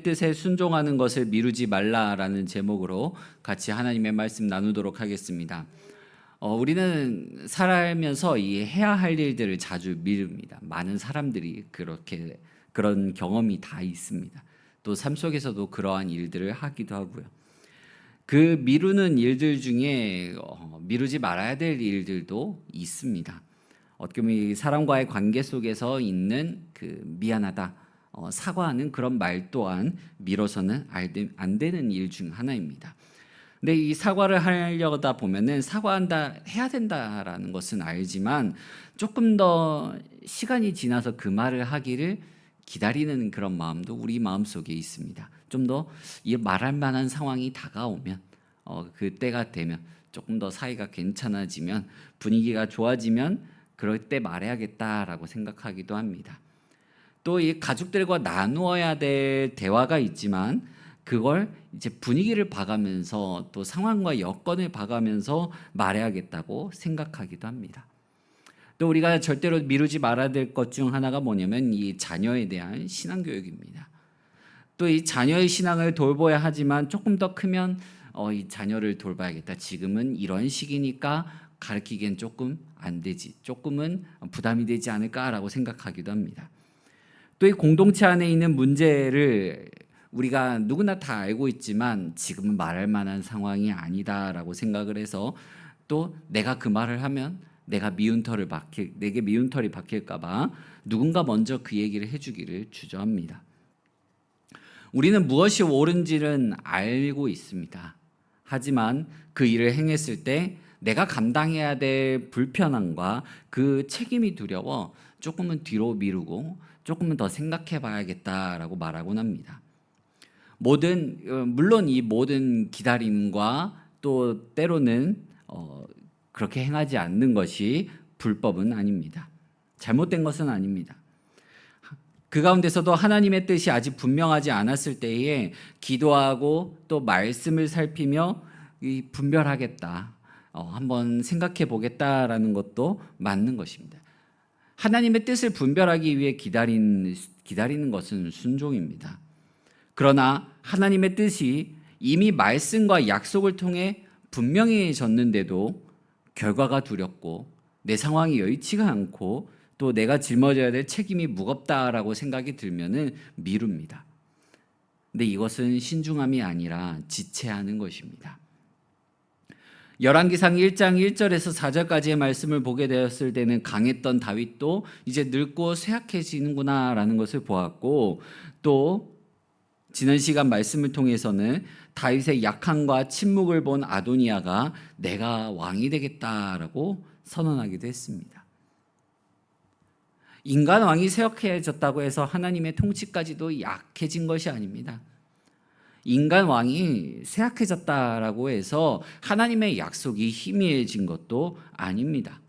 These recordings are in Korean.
뜻에 순종하는 것을 미루지 말라라는 제목으로 같이 하나님의 말씀 나누도록 하겠습니다. 우리는 살아가면서 이 해야 할 일들을 자주 미룹니다. 많은 사람들이 그런 경험이 다 있습니다. 또 삶 속에서도 그러한 일들을 하기도 하고요. 그 미루는 일들 중에 미루지 말아야 될 일들도 있습니다. 어떻게 보면 이 사람과의 관계 속에서 있는 그 미안하다, 사과하는 그런 말 또한 미뤄서는 안 되는 일 중 하나입니다. 근데 이 사과를 하려다 보면은 해야 된다라는 것은 알지만 조금 더 시간이 지나서 그 말을 하기를 기다리는 그런 마음도 우리 마음속에 있습니다. 좀 더 말할 만한 상황이 다가오면 그 때가 되면 조금 더 사이가 괜찮아지면 분위기가 좋아지면 그럴 때 말해야겠다라고 생각하기도 합니다. 또 이 가족들과 나누어야 될 대화가 있지만 그걸 이제 분위기를 봐가면서 또 상황과 여건을 봐가면서 말해야겠다고 생각하기도 합니다. 또 우리가 절대로 미루지 말아야 될 것 중 하나가 뭐냐면 이 자녀에 대한 신앙 교육입니다. 또 이 자녀의 신앙을 돌봐야 하지만 조금 더 크면 이 자녀를 돌봐야겠다. 지금은 이런 시기니까 가르치기엔 조금 안 되지. 조금은 부담이 되지 않을까라고 생각하기도 합니다. 또 이 공동체 안에 있는 문제를 우리가 누구나 다 알고 있지만 지금은 말할 만한 상황이 아니다라고 생각을 해서 또 내가 그 말을 하면 내게 미운 털이 박힐까 봐 누군가 먼저 그 얘기를 해주기를 주저합니다. 우리는 무엇이 옳은지는 알고 있습니다. 하지만 그 일을 행했을 때 내가 감당해야 될 불편함과 그 책임이 두려워 조금은 뒤로 미루고 조금은 더 생각해 봐야겠다라고 말하곤 합니다. 물론 이 모든 기다림과 또 때로는 그렇게 행하지 않는 것이 불법은 아닙니다. 잘못된 것은 아닙니다. 그 가운데서도 하나님의 뜻이 아직 분명하지 않았을 때에 기도하고 또 말씀을 살피며 분별하겠다, 한번 생각해 보겠다라는 것도 맞는 것입니다. 하나님의 뜻을 분별하기 위해 기다리는 것은 순종입니다. 그러나 하나님의 뜻이 이미 말씀과 약속을 통해 분명해졌는데도 결과가 두렵고 내 상황이 여의치가 않고 또 내가 짊어져야 될 책임이 무겁다라고 생각이 들면은 미룹니다. 근데 이것은 신중함이 아니라 지체하는 것입니다. 열왕기상 1장 1절에서 4절까지의 말씀을 보게 되었을 때는 강했던 다윗도 이제 늙고 쇠약해지는구나라는 것을 보았고, 또 지난 시간 말씀을 통해서는 다윗의 약함과 침묵을 본 아도니아가 내가 왕이 되겠다라고 선언하기도 했습니다. 인간 왕이 쇠약해졌다고 해서 하나님의 통치까지도 약해진 것이 아닙니다. 인간 왕이 쇠약해졌다라고 해서 하나님의 약속이 희미해진 것도 아닙니다.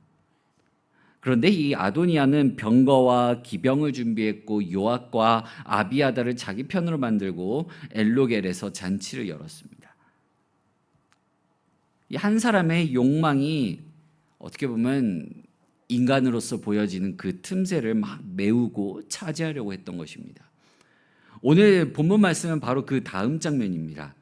그런데 이 아도니아는 병거와 기병을 준비했고 요압과 아비아다를 자기 편으로 만들고 엘로겔에서 잔치를 열었습니다. 이 한 사람의 욕망이 어떻게 보면 인간으로서 보여지는 그 틈새를 막 메우고 차지하려고 했던 것입니다. 오늘 본문 말씀은 바로 그 다음 장면입니다.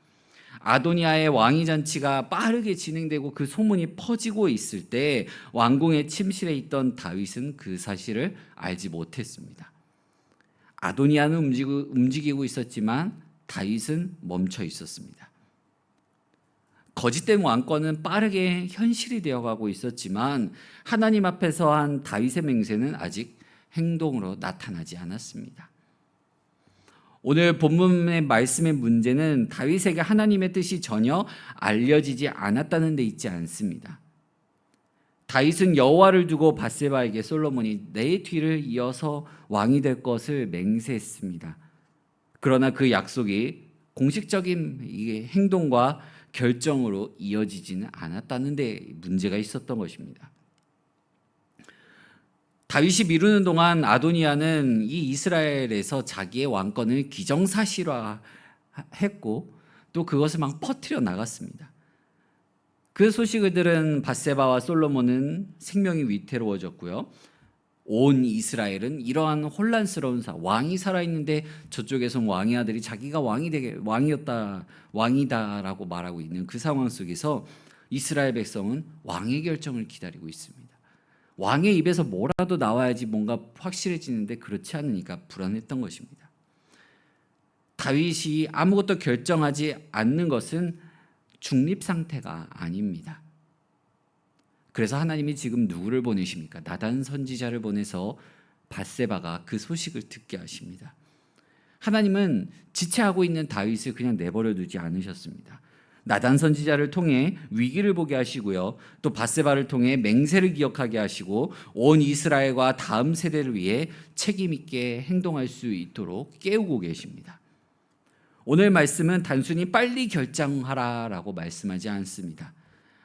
아도니아의 왕위 잔치가 빠르게 진행되고 그 소문이 퍼지고 있을 때 왕궁의 침실에 있던 다윗은 그 사실을 알지 못했습니다. 아도니아는 움직이고 있었지만 다윗은 멈춰 있었습니다. 거짓된 왕권은 빠르게 현실이 되어가고 있었지만 하나님 앞에서 한 다윗의 맹세는 아직 행동으로 나타나지 않았습니다. 오늘 본문의 말씀의 문제는 다윗에게 하나님의 뜻이 전혀 알려지지 않았다는 데 있지 않습니다. 다윗은 여호와를 두고 밧세바에게 솔로몬이 내 뒤를 이어서 왕이 될 것을 맹세했습니다. 그러나 그 약속이 공식적인 행동과 결정으로 이어지지는 않았다는 데 문제가 있었던 것입니다. 다윗이 미루는 동안 아도니아는 이 이스라엘에서 자기의 왕권을 기정사실화했고 또 그것을 막 퍼뜨려 나갔습니다. 그 소식을 들은 밧세바와 솔로몬은 생명이 위태로워졌고요. 온 이스라엘은 이러한 혼란스러운 왕이 살아있는데 저쪽에선 왕의 아들이 자기가 왕이다라고 말하고 있는 그 상황 속에서 이스라엘 백성은 왕의 결정을 기다리고 있습니다. 왕의 입에서 뭐라도 나와야지 뭔가 확실해지는데 그렇지 않으니까 불안했던 것입니다. 다윗이 아무것도 결정하지 않는 것은 중립 상태가 아닙니다. 그래서 하나님이 지금 누구를 보내십니까? 나단 선지자를 보내서 밧세바가 그 소식을 듣게 하십니다. 하나님은 지체하고 있는 다윗을 그냥 내버려 두지 않으셨습니다. 나단 선지자를 통해 위기를 보게 하시고요. 또 밧세바를 통해 맹세를 기억하게 하시고 온 이스라엘과 다음 세대를 위해 책임 있게 행동할 수 있도록 깨우고 계십니다. 오늘 말씀은 단순히 빨리 결정하라라고 말씀하지 않습니다.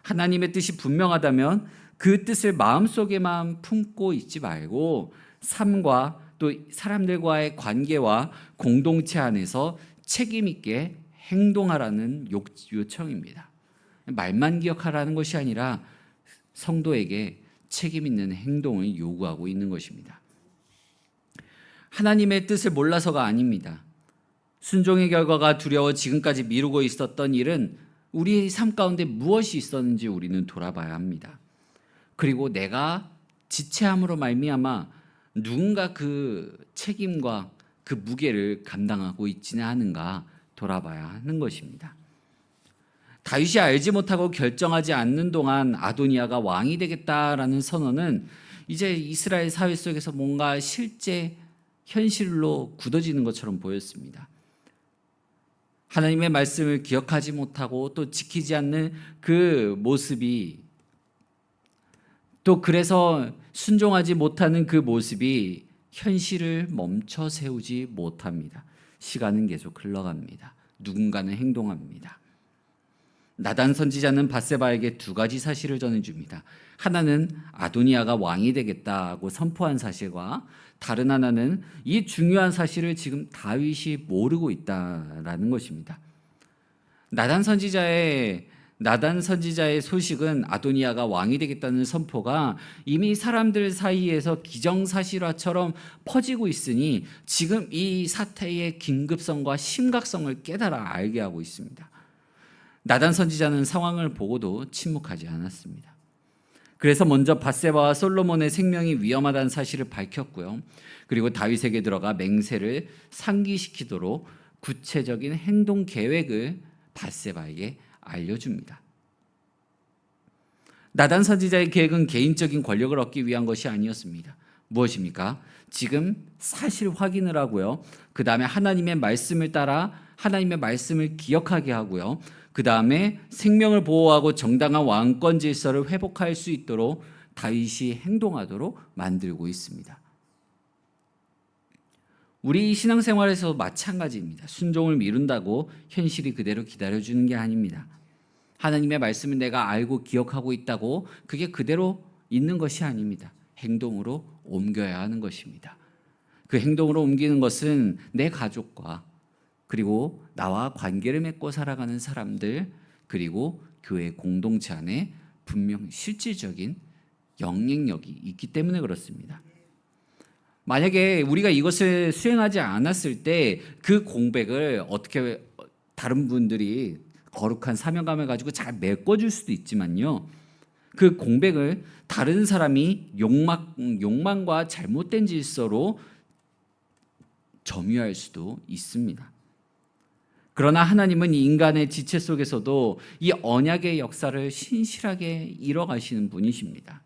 하나님의 뜻이 분명하다면 그 뜻을 마음속에만 품고 있지 말고 삶과 또 사람들과의 관계와 공동체 안에서 책임 있게 행동하라는 요청입니다. 말만 기억하라는 것이 아니라 성도에게 책임 있는 행동을 요구하고 있는 것입니다. 하나님의 뜻을 몰라서가 아닙니다. 순종의 결과가 두려워 지금까지 미루고 있었던 일은 우리의 삶 가운데 무엇이 있었는지 우리는 돌아봐야 합니다. 그리고 내가 지체함으로 말미암아 누군가 그 책임과 그 무게를 감당하고 있지는 않은가 돌아봐야 하는 것입니다. 다윗이 알지 못하고 결정하지 않는 동안 아도니아가 왕이 되겠다라는 선언은 이제 이스라엘 사회 속에서 뭔가 실제 현실로 굳어지는 것처럼 보였습니다. 하나님의 말씀을 기억하지 못하고 또 지키지 않는 그 모습이 또 그래서 순종하지 못하는 그 모습이 현실을 멈춰 세우지 못합니다. 시간은 계속 흘러갑니다. 누군가는 행동합니다. 나단 선지자는 밧세바에게 두 가지 사실을 전해줍니다. 하나는 아도니아가 왕이 되겠다고 선포한 사실과 다른 하나는 이 중요한 사실을 지금 다윗이 모르고 있다라는 것입니다. 나단 선지자의 소식은 아도니아가 왕이 되겠다는 선포가 이미 사람들 사이에서 기정사실화처럼 퍼지고 있으니 지금 이 사태의 긴급성과 심각성을 깨달아 알게 하고 있습니다. 나단 선지자는 상황을 보고도 침묵하지 않았습니다. 그래서 먼저 밧세바와 솔로몬의 생명이 위험하다는 사실을 밝혔고요. 그리고 다윗에게 들어가 맹세를 상기시키도록 구체적인 행동 계획을 밧세바에게 알려줍니다. 나단 선지자의 계획은 개인적인 권력을 얻기 위한 것이 아니었습니다. 무엇입니까? 지금 사실 확인을 하고요. 그 다음에 하나님의 말씀을 따라 하나님의 말씀을 기억하게 하고요. 그 다음에 생명을 보호하고 정당한 왕권 질서를 회복할 수 있도록 다윗이 행동하도록 만들고 있습니다. 우리 신앙생활에서 마찬가지입니다. 순종을 미룬다고 현실이 그대로 기다려주는 게 아닙니다. 하나님의 말씀을 내가 알고 기억하고 있다고 그게 그대로 있는 것이 아닙니다. 행동으로 옮겨야 하는 것입니다. 그 행동으로 옮기는 것은 내 가족과 그리고 나와 관계를 맺고 살아가는 사람들 그리고 교회 공동체 안에 분명 실질적인 영향력이 있기 때문에 그렇습니다. 만약에 우리가 이것을 수행하지 않았을 때 그 공백을 어떻게 다른 분들이 거룩한 사명감을 가지고 잘 메꿔줄 수도 있지만요. 그 공백을 다른 사람이 욕망과 잘못된 질서로 점유할 수도 있습니다. 그러나 하나님은 인간의 지체 속에서도 이 언약의 역사를 신실하게 이뤄가시는 분이십니다.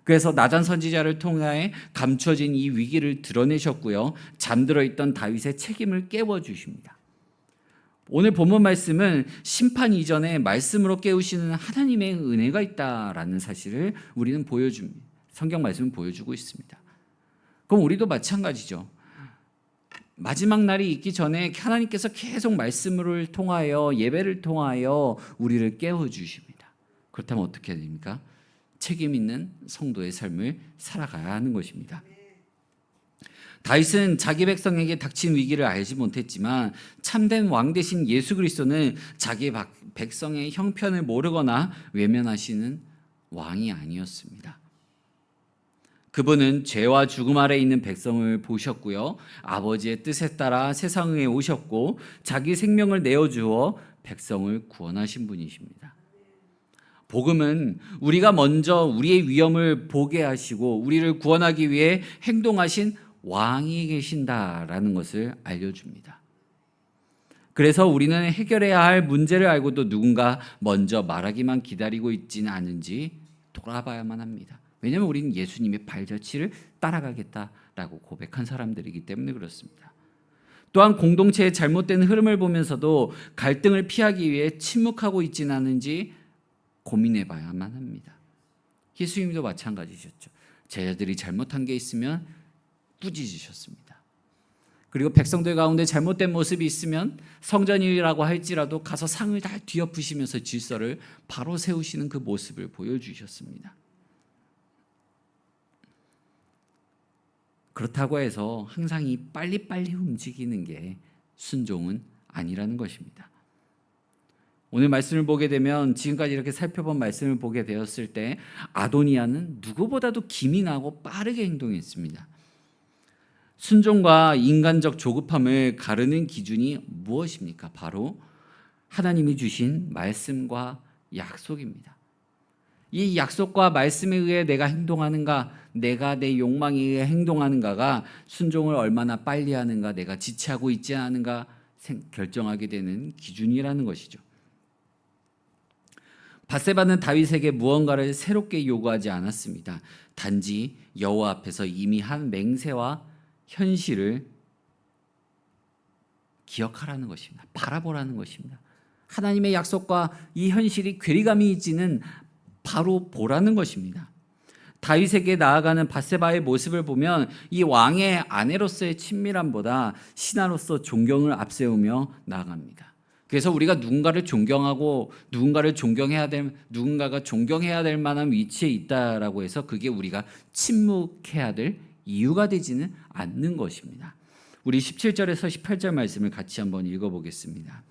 그래서 나단 선지자를 통해 감춰진 이 위기를 드러내셨고요. 잠들어 있던 다윗의 책임을 깨워주십니다. 오늘 본문 말씀은 심판 이전에 말씀으로 깨우시는 하나님의 은혜가 있다라는 사실을 우리는 보여줍니다. 성경 말씀은 보여주고 있습니다. 그럼 우리도 마찬가지죠. 마지막 날이 있기 전에 하나님께서 계속 말씀을 통하여 예배를 통하여 우리를 깨워주십니다. 그렇다면 어떻게 해야 됩니까? 책임 있는 성도의 삶을 살아가야 하는 것입니다. 다윗은 자기 백성에게 닥친 위기를 알지 못했지만 참된 왕 대신 예수 그리스도는 자기 백성의 형편을 모르거나 외면하시는 왕이 아니었습니다. 그분은 죄와 죽음 아래 있는 백성을 보셨고요. 아버지의 뜻에 따라 세상에 오셨고 자기 생명을 내어주어 백성을 구원하신 분이십니다. 복음은 우리가 먼저 우리의 위험을 보게 하시고 우리를 구원하기 위해 행동하신 왕이 계신다라는 것을 알려줍니다. 그래서 우리는 해결해야 할 문제를 알고도 누군가 먼저 말하기만 기다리고 있지는 않은지 돌아봐야만 합니다. 왜냐하면 우리는 예수님의 발자취를 따라가겠다라고 고백한 사람들이기 때문에 그렇습니다. 또한 공동체의 잘못된 흐름을 보면서도 갈등을 피하기 위해 침묵하고 있지는 않은지 고민해 봐야만 합니다. 예수님도 마찬가지셨죠. 제자들이 잘못한 게 있으면 꾸짖으셨습니다. 그리고 백성들 가운데 잘못된 모습이 있으면 성전이라고 할지라도 가서 상을 다 뒤엎으시면서 질서를 바로 세우시는 그 모습을 보여주셨습니다. 그렇다고 해서 항상 이 빨리빨리 움직이는 게 순종은 아니라는 것입니다. 오늘 말씀을 보게 되면 지금까지 이렇게 살펴본 말씀을 보게 되었을 때 아도니아는 누구보다도 기민하고 빠르게 행동했습니다. 순종과 인간적 조급함을 가르는 기준이 무엇입니까? 바로 하나님이 주신 말씀과 약속입니다. 이 약속과 말씀에 의해 내가 행동하는가, 내가 내 욕망에 의해 행동하는가가 순종을 얼마나 빨리 하는가, 내가 지체하고 있지 않은가 결정하게 되는 기준이라는 것이죠. 밧세바는 다윗에게 무언가를 새롭게 요구하지 않았습니다. 단지 여호와 앞에서 이미 한 맹세와 현실을 기억하라는 것입니다. 바라보라는 것입니다. 하나님의 약속과 이 현실이 괴리감이 있지는 바로 보라는 것입니다. 다윗에게 나아가는 밧세바의 모습을 보면 이 왕의 아내로서의 친밀함보다 신하로서 존경을 앞세우며 나아갑니다. 그래서 우리가 누군가를 존경하고 누군가가 존경해야 될 만한 위치에 있다라고 해서 그게 우리가 침묵해야 될 이유가 되지는 않는 것입니다. 우리 17절에서 18절 말씀을 같이 한번 읽어보겠습니다.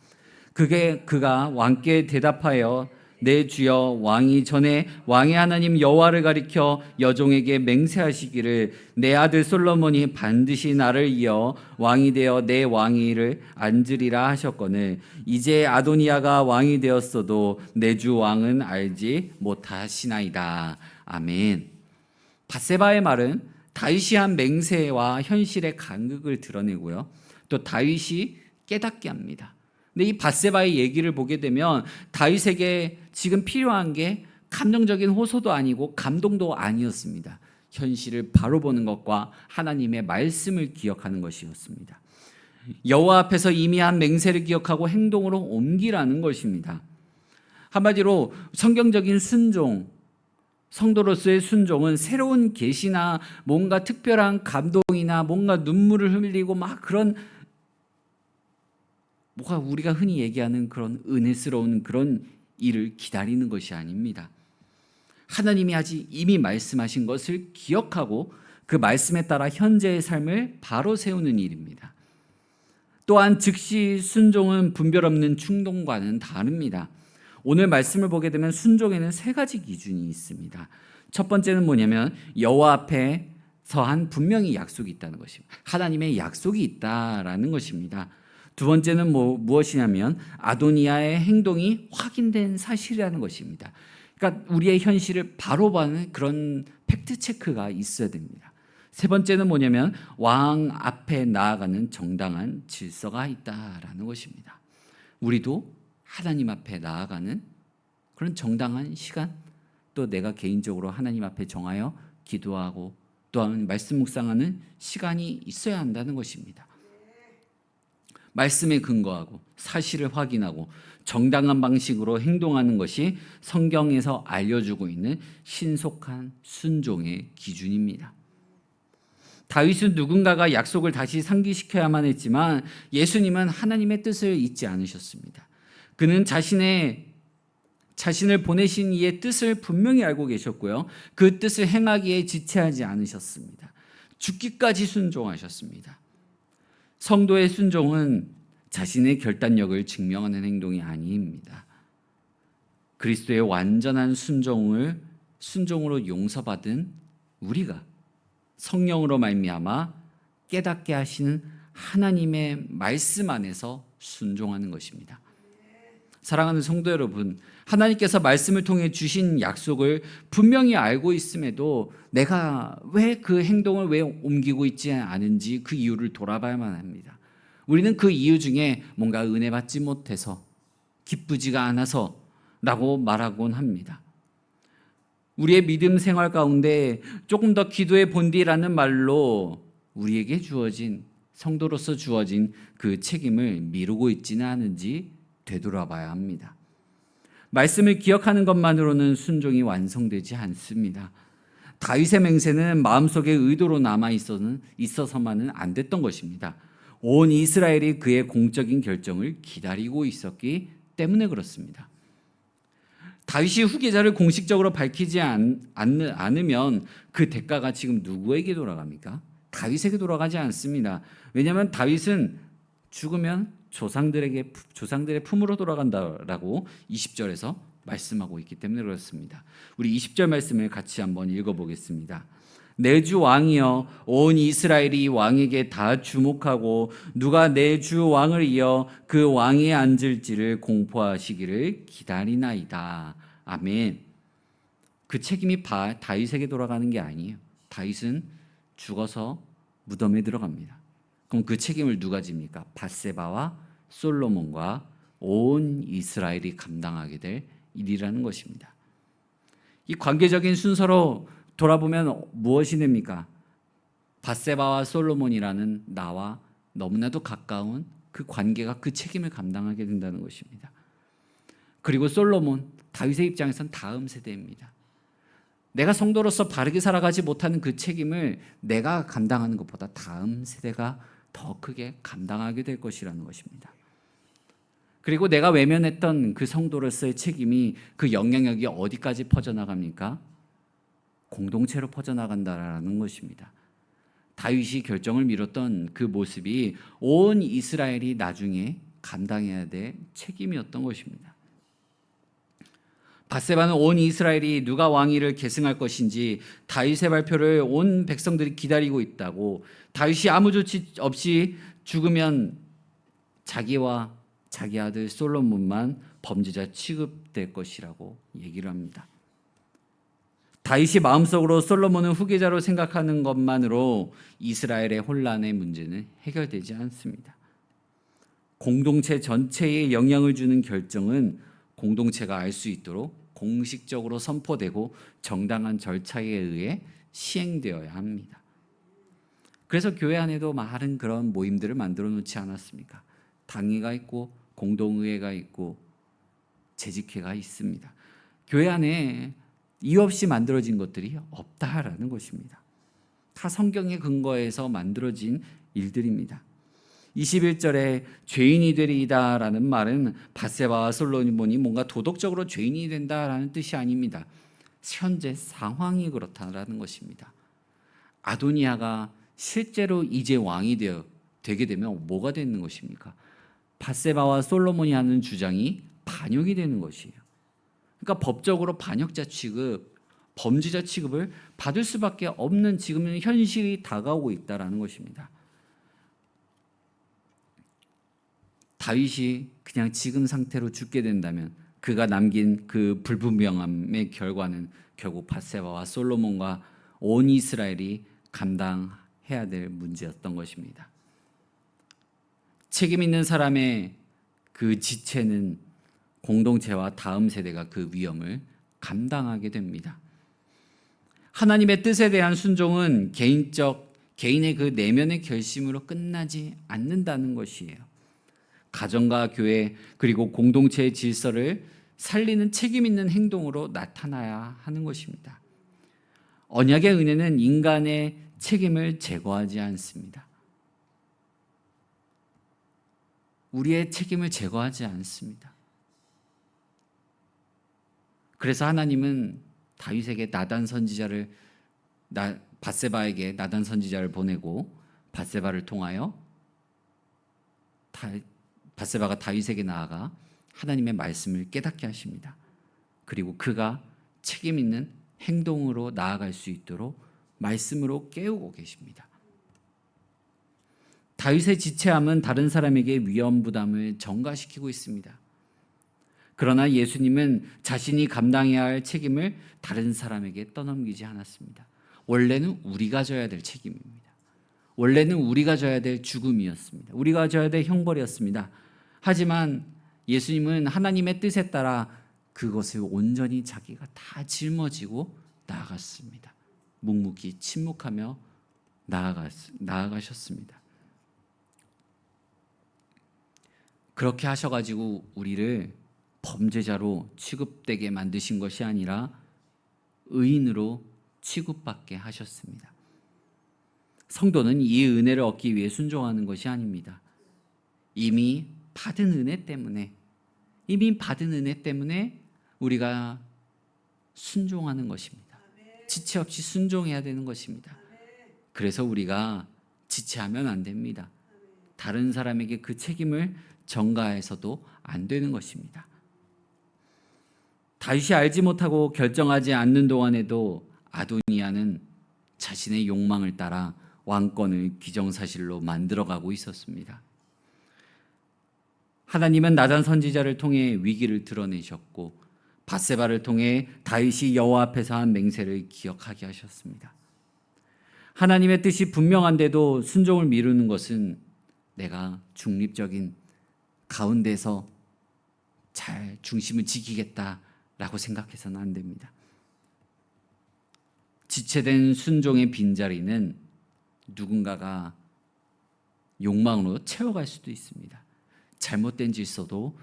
그가 왕께 대답하여 내 주여 왕이 전에 왕의 하나님 여호와를 가리켜 여종에게 맹세하시기를 내 아들 솔로몬이 반드시 나를 이어 왕이 되어 내 왕위를 앉으리라 하셨거늘 이제 아도니아가 왕이 되었어도 내 주 왕은 알지 못하시나이다. 아멘. 밧세바의 말은 다윗이 한 맹세와 현실의 간극을 드러내고요. 또 다윗이 깨닫게 합니다. 근데 이 밧세바의 얘기를 보게 되면 다윗에게 지금 필요한 게 감정적인 호소도 아니고 감동도 아니었습니다. 현실을 바로 보는 것과 하나님의 말씀을 기억하는 것이었습니다. 여호와 앞에서 이미 한 맹세를 기억하고 행동으로 옮기라는 것입니다. 한마디로 성경적인 순종, 성도로서의 순종은 새로운 계시나 뭔가 특별한 감동이나 뭔가 눈물을 흘리고 막 그런 뭐가 우리가 흔히 얘기하는 그런 은혜스러운 그런 일을 기다리는 것이 아닙니다. 하나님이 아직 이미 말씀하신 것을 기억하고 그 말씀에 따라 현재의 삶을 바로 세우는 일입니다. 또한 즉시 순종은 분별 없는 충동과는 다릅니다. 오늘 말씀을 보게 되면 순종에는 세 가지 기준이 있습니다. 첫 번째는 뭐냐면 여호와 앞에서 한 분명히 약속이 있다는 것입니다. 하나님의 약속이 있다라는 것입니다. 두 번째는 무엇이냐면 아도니아의 행동이 확인된 사실이라는 것입니다. 그러니까 우리의 현실을 바로 보는 그런 팩트 체크가 있어야 됩니다. 세 번째는 뭐냐면 왕 앞에 나아가는 정당한 질서가 있다라는 것입니다. 우리도 하나님 앞에 나아가는 그런 정당한 시간, 또 내가 개인적으로 하나님 앞에 정하여 기도하고 또한 말씀 묵상하는 시간이 있어야 한다는 것입니다. 말씀에 근거하고 사실을 확인하고 정당한 방식으로 행동하는 것이 성경에서 알려주고 있는 신속한 순종의 기준입니다. 다윗은 누군가가 약속을 다시 상기시켜야만 했지만 예수님은 하나님의 뜻을 잊지 않으셨습니다. 그는 자신을 보내신 이의 뜻을 분명히 알고 계셨고요. 그 뜻을 행하기에 지체하지 않으셨습니다. 죽기까지 순종하셨습니다. 성도의 순종은 자신의 결단력을 증명하는 행동이 아닙니다. 그리스도의 완전한 순종으로 용서받은 우리가 성령으로 말미암아 깨닫게 하시는 하나님의 말씀 안에서 순종하는 것입니다. 사랑하는 성도 여러분, 하나님께서 말씀을 통해 주신 약속을 분명히 알고 있음에도 내가 왜 그 행동을 왜 옮기고 있지 않은지 그 이유를 돌아봐야만 합니다. 우리는 그 이유 중에 뭔가 은혜 받지 못해서, 기쁘지가 않아서 라고 말하곤 합니다. 우리의 믿음 생활 가운데 조금 더 기도의 본디라는 말로 우리에게 주어진, 성도로서 주어진 그 책임을 미루고 있지는 않은지 되돌아봐야 합니다. 말씀을 기억하는 것만으로는 순종이 완성되지 않습니다. 다윗의 맹세는 마음속에 의도로 남아 있어서만은 안 됐던 것입니다. 온 이스라엘이 그의 공적인 결정을 기다리고 있었기 때문에 그렇습니다. 다윗이 후계자를 공식적으로 밝히지 않으면 그 대가가 지금 누구에게 돌아갑니까? 다윗에게 돌아가지 않습니다. 왜냐하면 다윗은 죽으면 조상들의 품으로 돌아간다라고 20절에서 말씀하고 있기 때문에 그렇습니다. 우리 20절 말씀을 같이 한번 읽어보겠습니다. 내 주 왕이여, 온 이스라엘이 왕에게 다 주목하고 누가 내 주 왕을 이어 그 왕에 앉을지를 공포하시기를 기다리나이다. 아멘. 그 책임이 다윗에게 돌아가는 게 아니에요. 다윗은 죽어서 무덤에 들어갑니다. 그럼 그 책임을 누가 집니까? 밧세바와 솔로몬과 온 이스라엘이 감당하게 될 일이라는 것입니다. 이 관계적인 순서로 돌아보면 무엇이 됩니까? 밧세바와 솔로몬이라는 나와 너무나도 가까운 그 관계가 그 책임을 감당하게 된다는 것입니다. 그리고 솔로몬, 다윗의 입장에선 다음 세대입니다. 내가 성도로서 바르게 살아가지 못하는 그 책임을 내가 감당하는 것보다 다음 세대가 더 크게 감당하게 될 것이라는 것입니다. 그리고 내가 외면했던 그 성도로서의 책임이 그 영향력이 어디까지 퍼져나갑니까? 공동체로 퍼져나간다라는 것입니다. 다윗이 결정을 미뤘던 그 모습이 온 이스라엘이 나중에 감당해야 될 책임이었던 것입니다. 밧세바는 온 이스라엘이 누가 왕위를 계승할 것인지 다윗의 발표를 온 백성들이 기다리고 있다고, 다윗이 아무 조치 없이 죽으면 자기와 자기 아들 솔로몬만 범죄자 취급될 것이라고 얘기를 합니다. 다윗이 마음속으로 솔로몬을 후계자로 생각하는 것만으로 이스라엘의 혼란의 문제는 해결되지 않습니다. 공동체 전체에 영향을 주는 결정은 공동체가 알 수 있도록 공식적으로 선포되고 정당한 절차에 의해 시행되어야 합니다. 그래서 교회 안에도 많은 그런 모임들을 만들어 놓지 않았습니까? 당회가 있고 공동의회가 있고 재직회가 있습니다. 교회 안에 이유 없이 만들어진 것들이 없다라는 것입니다. 다 성경의 근거에서 만들어진 일들입니다. 21절에 죄인이 되리이다라는 말은 밧세바와 솔로몬이 뭔가 도덕적으로 죄인이 된다라는 뜻이 아닙니다. 현재 상황이 그렇다라는 것입니다. 아도니아가 실제로 이제 왕이 되게 되면 뭐가 되는 것입니까? 밧세바와 솔로몬이 하는 주장이 반역이 되는 것이에요. 그러니까 법적으로 반역자 취급, 범죄자 취급을 받을 수밖에 없는 지금은 현실이 다가오고 있다라는 것입니다. 다윗이 그냥 지금 상태로 죽게 된다면 그가 남긴 그 불분명함의 결과는 결국 밧세바와 솔로몬과 온 이스라엘이 감당해야 될 문제였던 것입니다. 책임 있는 사람의 그 지체는 공동체와 다음 세대가 그 위험을 감당하게 됩니다. 하나님의 뜻에 대한 순종은 개인의 그 내면의 결심으로 끝나지 않는다는 것이에요. 가정과 교회 그리고 공동체의 질서를 살리는 책임 있는 행동으로 나타나야 하는 것입니다. 언약의 은혜는 인간의 책임을 제거하지 않습니다. 우리의 책임을 제거하지 않습니다. 그래서 하나님은 다윗에게 밧세바에게 나단 선지자를 보내고 밧세바를 통하여 밧세바가 다윗에게 나아가 하나님의 말씀을 깨닫게 하십니다. 그리고 그가 책임 있는 행동으로 나아갈 수 있도록 말씀으로 깨우고 계십니다. 다윗의 지체함은 다른 사람에게 위험 부담을 전가시키고 있습니다. 그러나 예수님은 자신이 감당해야 할 책임을 다른 사람에게 떠넘기지 않았습니다. 원래는 우리가 져야 될 책임입니다. 원래는 우리가 져야 될 죽음이었습니다. 우리가 져야 될 형벌이었습니다. 하지만 예수님은 하나님의 뜻에 따라 그것을 온전히 자기가 다 짊어지고 나아갔습니다. 묵묵히 침묵하며 나아가셨습니다. 그렇게 하셔가지고 우리를 범죄자로 취급되게 만드신 것이 아니라 의인으로 취급받게 하셨습니다. 성도는 이 은혜를 얻기 위해 순종하는 것이 아닙니다. 이미 받은 은혜 때문에 우리가 순종하는 것입니다. 지체 없이 순종해야 되는 것입니다. 그래서 우리가 지체하면 안 됩니다. 다른 사람에게 그 책임을 전가해서도 안 되는 것입니다. 다윗이 알지 못하고 결정하지 않는 동안에도 아도니아는 자신의 욕망을 따라 왕권을 기정사실로 만들어가고 있었습니다. 하나님은 나단 선지자를 통해 위기를 드러내셨고 밧세바를 통해 다윗이 여호와 앞에서 한 맹세를 기억하게 하셨습니다. 하나님의 뜻이 분명한데도 순종을 미루는 것은 내가 중립적인 가운데서 잘 중심을 지키겠다라고 생각해서는 안 됩니다. 지체된 순종의 빈자리는 누군가가 욕망으로 채워갈 수도 있습니다. 잘못된 질서로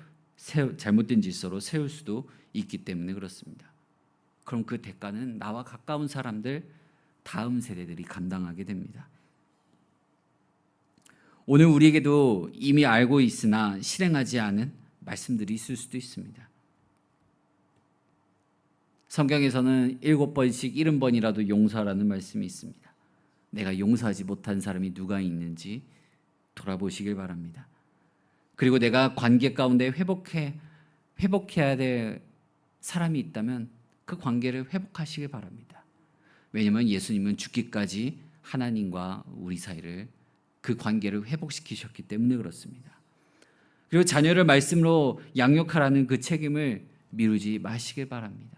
세울 수도 있기 때문에 그렇습니다. 그럼 그 대가는 나와 가까운 사람들, 다음 세대들이 감당하게 됩니다. 오늘 우리에게도 이미 알고 있으나 실행하지 않은 말씀들이 있을 수도 있습니다. 성경에서는 7번씩 70번이라도 용서하라는 말씀이 있습니다. 내가 용서하지 못한 사람이 누가 있는지 돌아보시길 바랍니다. 그리고 내가 관계 가운데 회복해야 될 사람이 있다면 그 관계를 회복하시길 바랍니다. 왜냐하면 예수님은 죽기까지 하나님과 우리 사이를 그 관계를 회복시키셨기 때문에 그렇습니다. 그리고 자녀를 말씀으로 양육하라는 그 책임을 미루지 마시길 바랍니다.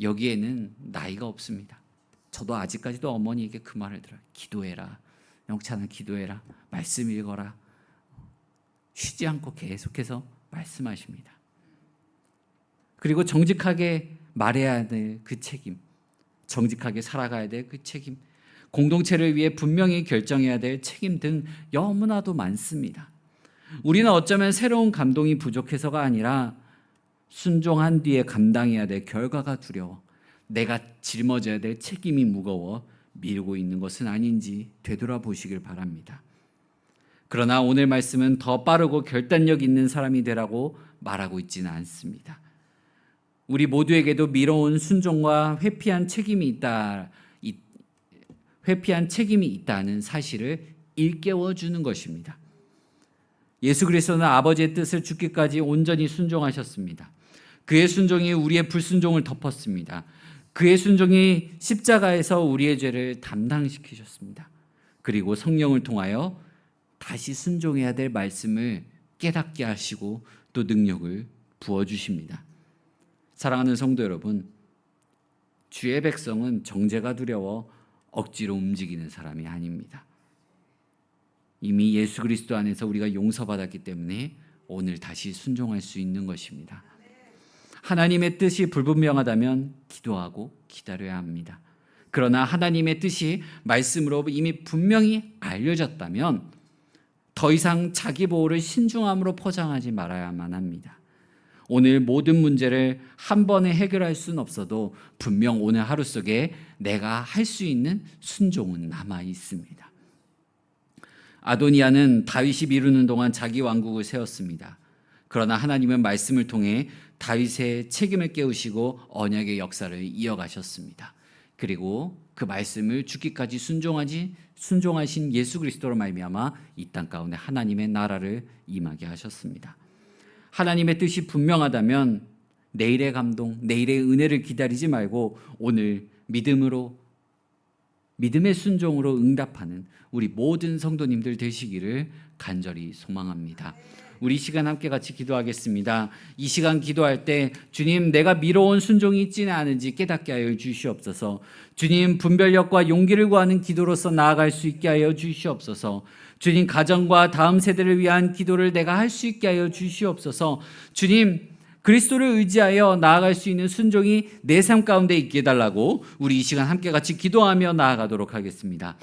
여기에는 나이가 없습니다. 저도 아직까지도 어머니에게 그 말을 들어요. 기도해라. 영찬아 기도해라. 말씀 읽어라. 쉬지 않고 계속해서 말씀하십니다. 그리고 정직하게 말해야 될 그 책임, 정직하게 살아가야 될 그 책임, 공동체를 위해 분명히 결정해야 될 책임 등 너무나도 많습니다. 우리는 어쩌면 새로운 감동이 부족해서가 아니라 순종한 뒤에 감당해야 될 결과가 두려워 내가 짊어져야 될 책임이 무거워 미루고 있는 것은 아닌지 되돌아보시길 바랍니다. 그러나 오늘 말씀은 더 빠르고 결단력 있는 사람이 되라고 말하고 있지는 않습니다. 우리 모두에게도 미뤄온 순종과 회피한 책임이 있다는 사실을 일깨워 주는 것입니다. 예수 그리스도는 아버지의 뜻을 죽기까지 온전히 순종하셨습니다. 그의 순종이 우리의 불순종을 덮었습니다. 그의 순종이 십자가에서 우리의 죄를 담당시키셨습니다. 그리고 성령을 통하여 다시 순종해야 될 말씀을 깨닫게 하시고 또 능력을 부어주십니다. 사랑하는 성도 여러분, 주의 백성은 정죄가 두려워 억지로 움직이는 사람이 아닙니다. 이미 예수 그리스도 안에서 우리가 용서받았기 때문에 오늘 다시 순종할 수 있는 것입니다. 하나님의 뜻이 불분명하다면 기도하고 기다려야 합니다. 그러나 하나님의 뜻이 말씀으로 이미 분명히 알려졌다면 더 이상 자기 보호를 신중함으로 포장하지 말아야만 합니다. 오늘 모든 문제를 한 번에 해결할 수는 없어도 분명 오늘 하루 속에 내가 할 수 있는 순종은 남아 있습니다. 아도니아는 다윗이 미루는 동안 자기 왕국을 세웠습니다. 그러나 하나님은 말씀을 통해 다윗의 책임을 깨우시고 언약의 역사를 이어가셨습니다. 그리고 그 말씀을 죽기까지 순종하신 예수 그리스도로 말미암아 이 땅 가운데 하나님의 나라를 임하게 하셨습니다. 하나님의 뜻이 분명하다면 내일의 감동, 내일의 은혜를 기다리지 말고 오늘 믿음으로 믿음의 순종으로 응답하는 우리 모든 성도님들 되시기를 간절히 소망합니다. 우리 시간 함께 같이 기도하겠습니다. 이 시간 기도할 때 주님, 내가 미뤄온 순종이 있지는 않은지 깨닫게 하여 주시옵소서. 주님, 분별력과 용기를 구하는 기도로서 나아갈 수 있게 하여 주시옵소서. 주님, 가정과 다음 세대를 위한 기도를 내가 할 수 있게 하여 주시옵소서. 주님, 그리스도를 의지하여 나아갈 수 있는 순종이 내 삶 가운데 있게 해달라고 우리 이 시간 함께 같이 기도하며 나아가도록 하겠습니다.